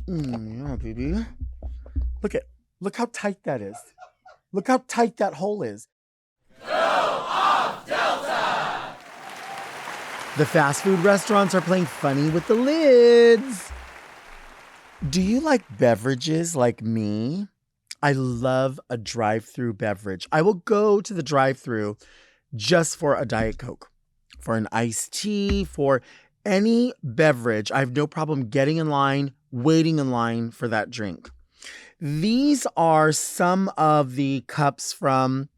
Yeah, baby. Look at, look how tight that is. Look how tight that hole is. The fast food restaurants are playing funny with the lids. Do you like beverages like me? I love a drive-through beverage. I will go to the drive-through just for a Diet Coke, for an iced tea, for any beverage. I have no problem getting in line, waiting in line for that drink. These are some of the cups from,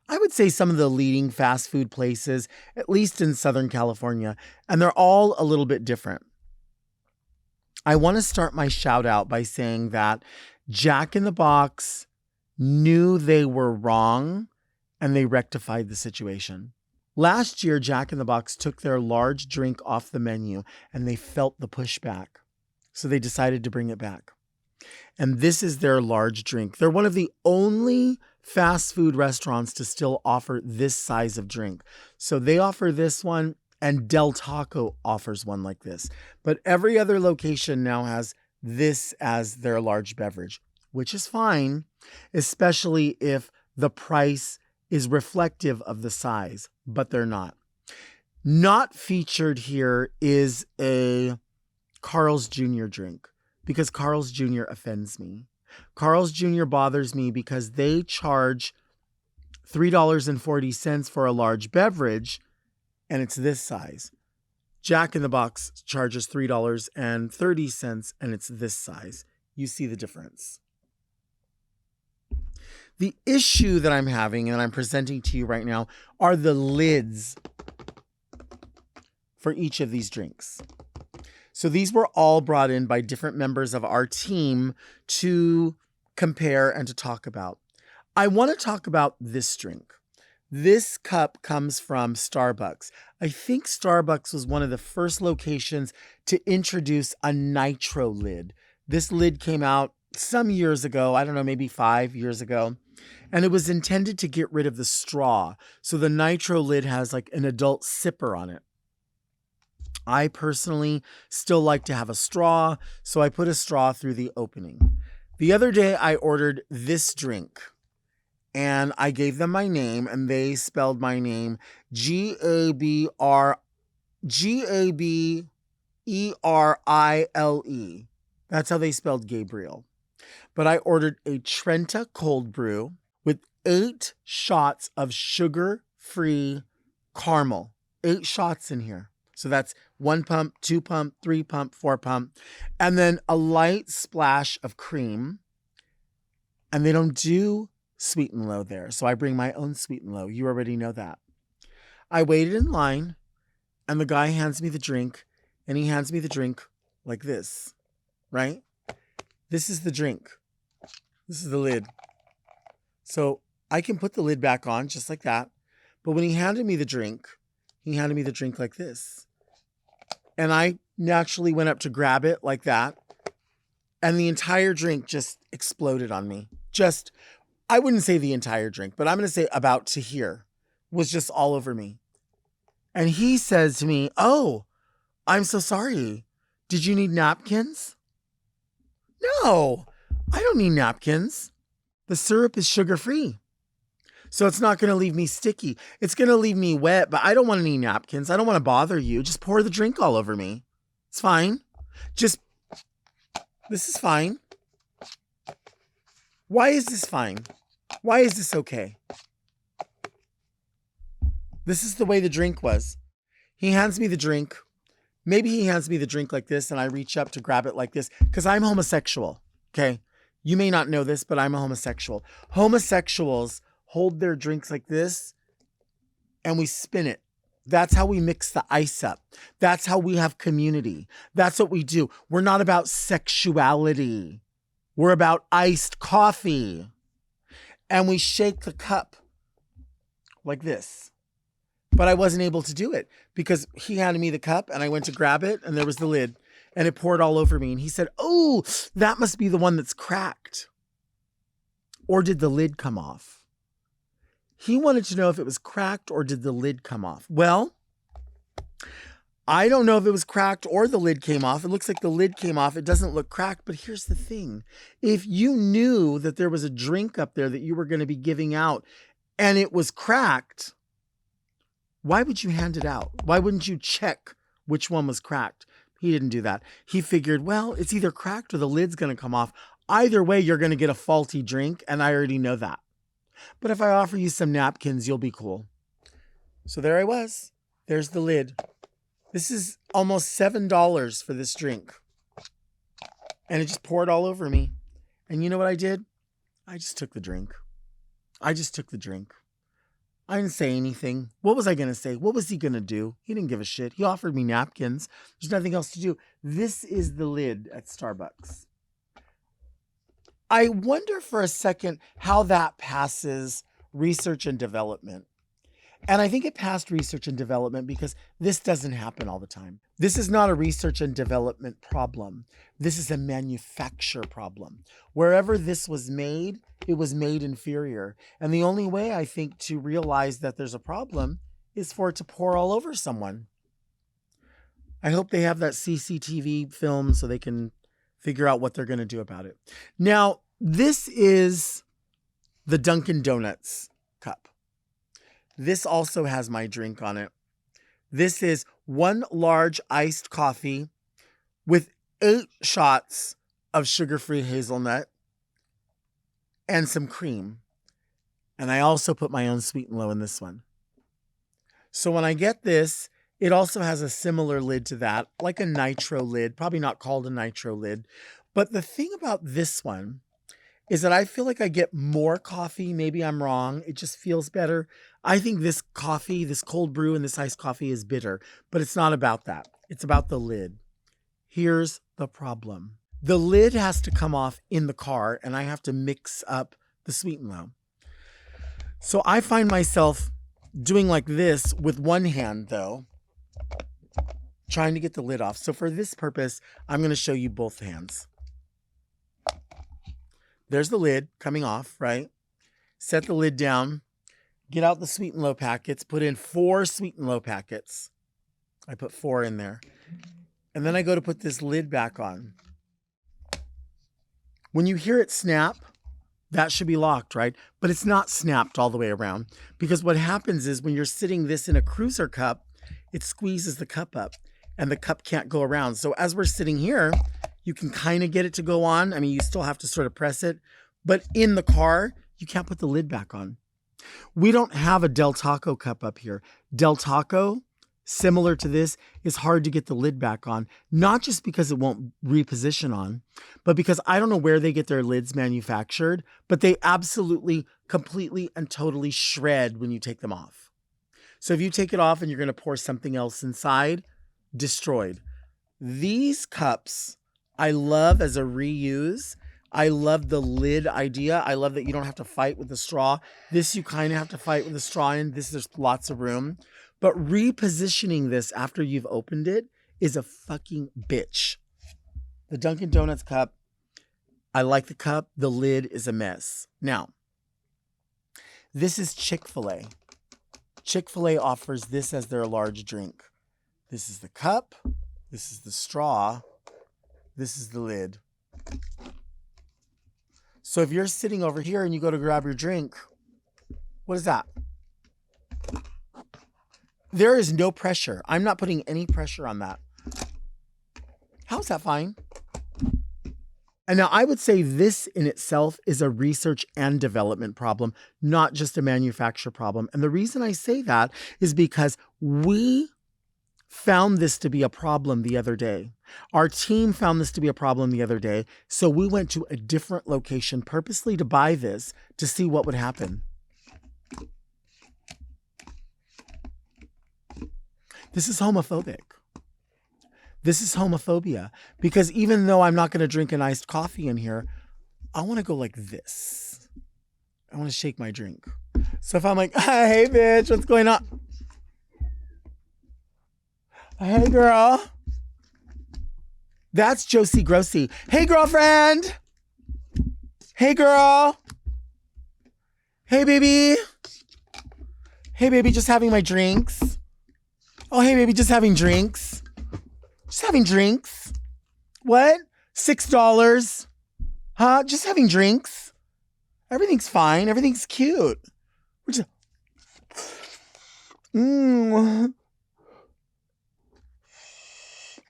I would say, some of the leading fast food places, at least in Southern California, and they're all a little bit different. I want to start my shout out by saying that Jack in the Box knew they were wrong and they rectified the situation. Last year, Jack in the Box took their large drink off the menu and they felt the pushback. So they decided to bring it back. And this is their large drink. They're one of the only fast food restaurants to still offer this size of drink. So they offer this one, and Del Taco offers one like this. But every other location now has this as their large beverage, which is fine, especially if the price is reflective of the size, but they're not. Not featured here is a Carl's Jr. drink, because Carl's Jr. offends me. Carl's Jr. bothers me because they charge $3.40 for a large beverage, and it's this size. Jack in the Box charges $3.30, and it's this size. You see the difference. The issue that I'm having and I'm presenting to you right now are the lids for each of these drinks. So these were all brought in by different members of our team to compare and to talk about. I want to talk about this drink. This cup comes from Starbucks. I think Starbucks was one of the first locations to introduce a nitro lid. This lid came out some years ago, I don't know, maybe 5 years ago. And it was intended to get rid of the straw. So the nitro lid has like an adult sipper on it. I personally still like to have a straw, so I put a straw through the opening. The other day I ordered this drink and I gave them my name and they spelled my name Gabrile. That's how they spelled Gabriel. But I ordered a Trenta cold brew with 8 shots of sugar-free caramel. 8 shots in here. So that's 1 pump, 2 pump, 3 pump, 4 pump. And then a light splash of cream. And they don't do sweet and low there. So I bring my own sweet and low. You already know that. I waited in line and the guy hands me the drink and he hands me the drink like this, right? This is the drink. This is the lid. So I can put the lid back on just like that. But when he handed me the drink like this. And I naturally went up to grab it like that. And the entire drink just exploded on me. I wouldn't say the entire drink, but I'm going to say about to here was just all over me. And he says to me, "Oh, I'm so sorry. Did you need napkins?" No, I don't need napkins. The syrup is sugar-free. So it's not going to leave me sticky. It's going to leave me wet, but I don't want any napkins. I don't want to bother you. Just pour the drink all over me. It's fine. This is fine. Why is this fine? Why is this okay? This is the way the drink was. He hands me the drink. Maybe he hands me the drink like this and I reach up to grab it like this because I'm homosexual. Okay. You may not know this, but I'm a homosexual. Homosexuals hold their drinks like this and we spin it. That's how we mix the ice up. That's how we have community. That's what we do. We're not about sexuality. We're about iced coffee. And we shake the cup like this. But I wasn't able to do it because he handed me the cup and I went to grab it and there was the lid and it poured all over me. And he said, "Oh, that must be the one that's cracked." Or did the lid come off? He wanted to know if it was cracked or did the lid come off. Well, I don't know if it was cracked or the lid came off. It looks like the lid came off. It doesn't look cracked, but here's the thing. If you knew that there was a drink up there that you were going to be giving out and it was cracked, why would you hand it out? Why wouldn't you check which one was cracked? He didn't do that. He figured, well, it's either cracked or the lid's going to come off. Either way, you're going to get a faulty drink, and I already know that. But if I offer you some napkins, you'll be cool. So there I was. There's the lid. This is almost $7 for this drink. And it just poured all over me. And you know what I did? I just took the drink. I didn't say anything. What was I going to say? What was he going to do? He didn't give a shit. He offered me napkins. There's nothing else to do. This is the lid at Starbucks. I wonder for a second how that passes research and development. And I think it passed research and development because this doesn't happen all the time. This is not a research and development problem. This is a manufacture problem. Wherever this was made, it was made inferior. And the only way I think to realize that there's a problem is for it to pour all over someone. I hope they have that CCTV film so they can figure out what they're going to do about it. Now, this is the Dunkin Donuts cup. This also has my drink on it. This is 1 large iced coffee with 8 shots of sugar-free hazelnut and some cream. And I also put my own sweet and low in this one. So when I get this, it also has a similar lid to that, like a nitro lid, probably not called a nitro lid. But the thing about this one is that I feel like I get more coffee. Maybe I'm wrong. It just feels better. I think this coffee, this cold brew and this iced coffee is bitter, but it's not about that. It's about the lid. Here's the problem. The lid has to come off in the car and I have to mix up the sweet and low. So I find myself doing like this with one hand though, trying to get the lid off. So for this purpose, I'm going to show you both hands. There's the lid coming off, right? Set the lid down, get out the sweet and low packets, put in 4 sweet and low packets. I put 4 in there. And then I go to put this lid back on. When you hear it snap, that should be locked, right? But it's not snapped all the way around because what happens is when you're sitting this in a cruiser cup, it squeezes the cup up and the cup can't go around. So as we're sitting here, you can kind of get it to go on. I mean, you still have to sort of press it, but in the car, you can't put the lid back on. We don't have a Del Taco cup up here. Del Taco, similar to this, is hard to get the lid back on, not just because it won't reposition on, but because I don't know where they get their lids manufactured, but they absolutely, completely, and totally shred when you take them off. So if you take it off and you're going to pour something else inside, destroyed. These cups I love as a reuse. I love the lid idea. I love that you don't have to fight with the straw. This you kind of have to fight with the straw in. This, there's lots of room. But repositioning this after you've opened it is a fucking bitch. The Dunkin Donuts cup, I like the cup. The lid is a mess. Now, this is Chick-fil-A. Chick-fil-A offers this as their large drink. This is the cup. This is the straw. This is the lid. So if you're sitting over here and you go to grab your drink, what is that? There is no pressure. I'm not putting any pressure on that. How's that fine? And now I would say this in itself is a research and development problem, not just a manufacture problem. And the reason I say that is because we found this to be a problem the other day. Our team found this to be a problem the other day. So we went to a different location purposely to buy this to see what would happen. This is homophobic. This is homophobia because even though I'm not going to drink an iced coffee in here, I want to go like this. I want to shake my drink. So if I'm like, hey, bitch, what's going on? Hey, girl. That's Josie Grossi. Hey, girlfriend. Hey, girl. Hey, baby. Hey, baby, just having my drinks. Oh, hey, baby, just having drinks. Just having drinks. What? $6? Huh? Just having drinks. Everything's fine. Everything's cute. We're just...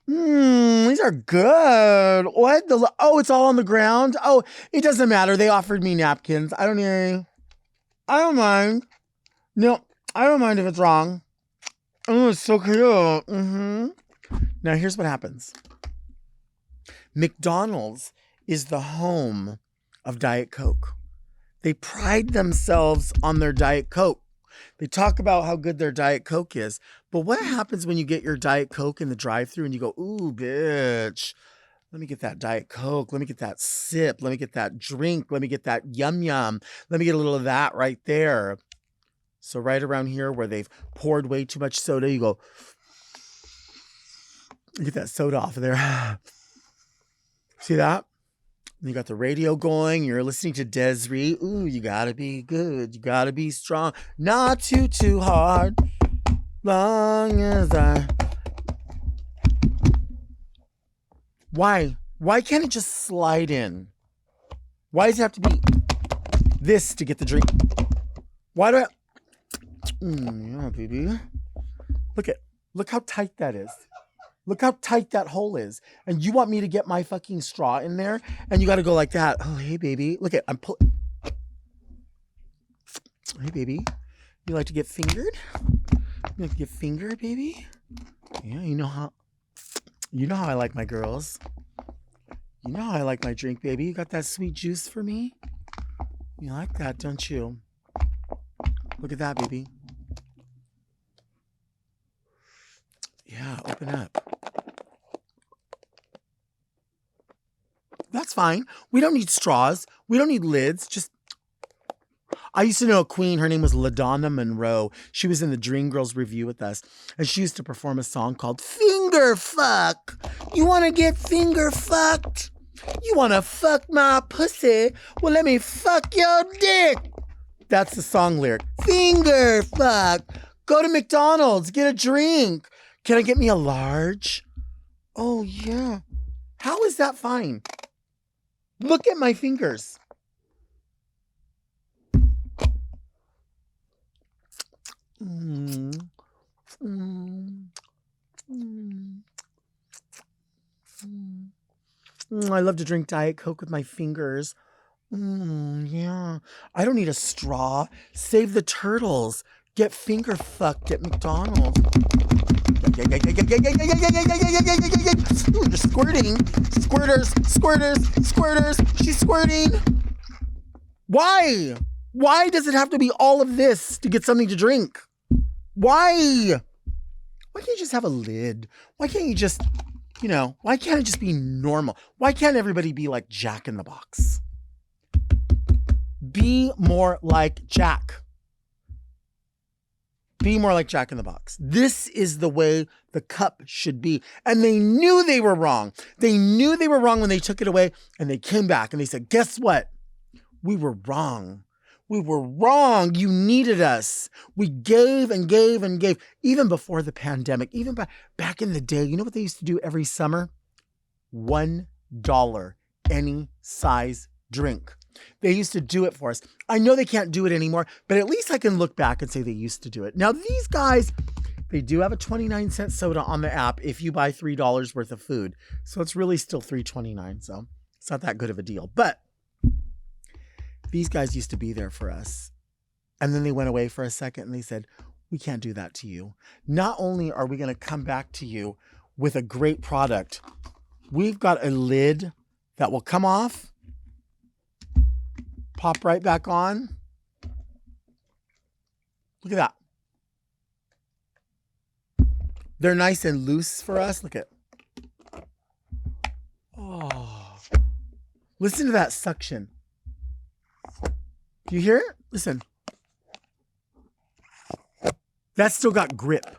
These are good. What? Oh, it's all on the ground? Oh, it doesn't matter. They offered me napkins. I don't mind. No, I don't mind if it's wrong. Oh, it's so cute. Now, here's what happens. McDonald's is the home of Diet Coke. They pride themselves on their Diet Coke. They talk about how good their Diet Coke is. But what happens when you get your Diet Coke in the drive-thru and you go, ooh, bitch, let me get that Diet Coke. Let me get that sip. Let me get that drink. Let me get that yum yum. Let me get a little of that right there. So right around here where they've poured way too much soda, you go, get that soda off of there. See that? You got the radio going. You're listening to Desiree. Ooh, you gotta be good. You gotta be strong. Not too hard. Long as I... Why? Why can't it just slide in? Why does it have to be this to get the drink? Why do I... yeah, baby. Look how tight that is. Look how tight that hole is. And you want me to get my fucking straw in there? And you got to go like that. Oh, hey, baby. Look at, I'm pulling. Hey, baby. You like to get fingered? You like to get fingered, baby? Yeah, you know how I like my girls. You know how I like my drink, baby. You got that sweet juice for me? You like that, don't you? Look at that, baby. Yeah, open up. That's fine. We don't need straws. We don't need lids. Just, I used to know a queen. Her name was LaDonna Monroe. She was in the Dreamgirls review with us. And she used to perform a song called Finger Fuck. You want to get finger fucked? You want to fuck my pussy? Well, let me fuck your dick. That's the song lyric. Finger fuck. Go to McDonald's. Get a drink. Can I get me a large? Oh, yeah. How is that fine? Look at my fingers. I love to drink Diet Coke with my fingers. Yeah. I don't need a straw. Save the turtles. Get finger fucked at McDonald's. Ooh, you're squirting. Squirters. She's squirting. Why? Why does it have to be all of this to get something to drink? Why? Why can't you just have a lid? Why can't you just, why can't it just be normal? Why can't everybody be like Jack in the Box? Be more like Jack. Be more like Jack in the Box. This is the way the cup should be. And they knew they were wrong. They knew they were wrong when they took it away. And they came back and they said, guess what? We were wrong. We were wrong. You needed us. We gave and gave and gave. Even before the pandemic, even back in the day, you know what they used to do every summer? $1, any size drink. They used to do it for us. I know they can't do it anymore, but at least I can look back and say they used to do it. Now, these guys, they do have a 29-cent soda on the app if you buy $3 worth of food. So it's really still $3.29. So it's not that good of a deal. But these guys used to be there for us. And then they went away for a second and they said, we can't do that to you. Not only are we going to come back to you with a great product, we've got a lid that will come off, pop right back on. Look at that. They're nice and loose for us. Look at. Oh. Listen to that suction. Do you hear it? Listen. That's still got grip.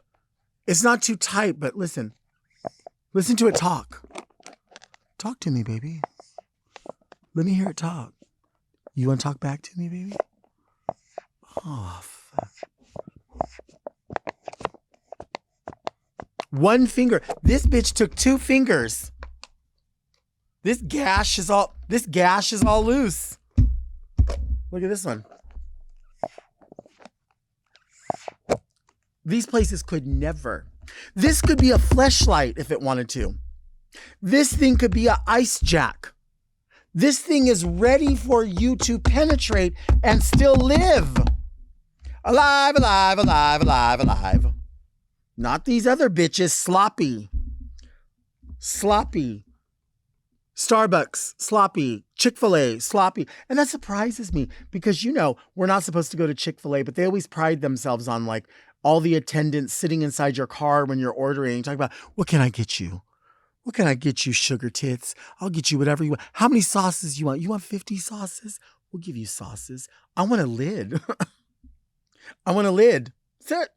It's not too tight, but listen. Listen to it talk. Talk to me, baby. Let me hear it talk. You want to talk back to me, baby? Oh, fuck. One finger. This bitch took 2 fingers. This gash is all loose. Look at this one. These places could never. This could be a fleshlight if it wanted to. This thing could be an ice jack. This thing is ready for you to penetrate and still live. Alive, alive, alive, alive, alive. Not these other bitches, sloppy. Sloppy. Starbucks, sloppy. Chick-fil-A, sloppy. And that surprises me because, you know, we're not supposed to go to Chick-fil-A, but they always pride themselves on like all the attendants sitting inside your car when you're ordering. Talk about, what can I get you? What can I get you, sugar tits? I'll get you whatever you want. How many sauces you want? You want 50 sauces? We'll give you sauces. I want a lid. I want a lid. Sit.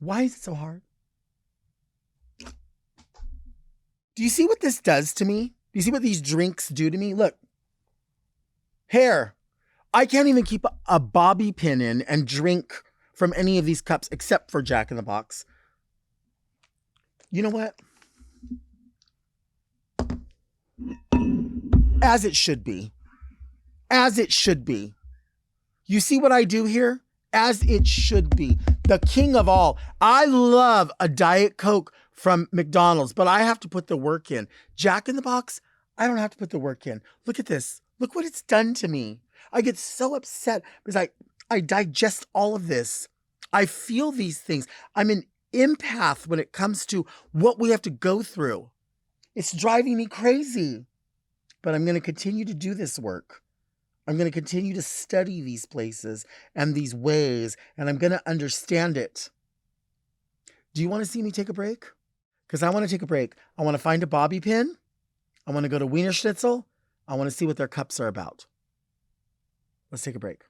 Why is it so hard? Do you see what this does to me? Do you see what these drinks do to me? Look. Hair. I can't even keep a bobby pin in and drink from any of these cups except for Jack in the Box. You know what? As it should be. As it should be. You see what I do here? As it should be. The king of all. I love a Diet Coke from McDonald's, but I have to put the work in. Jack in the Box, I don't have to put the work in. Look at this. Look what it's done to me. I get so upset because I digest all of this. I feel these things. I'm an empath when it comes to what we have to go through. It's driving me crazy. But I'm going to continue to do this work. I'm going to continue to study these places and these ways, and I'm going to understand it. Do you want to see me take a break? Because I want to take a break. I want to find a bobby pin. I want to go to Wiener Schnitzel. I want to see what their cups are about. Let's take a break.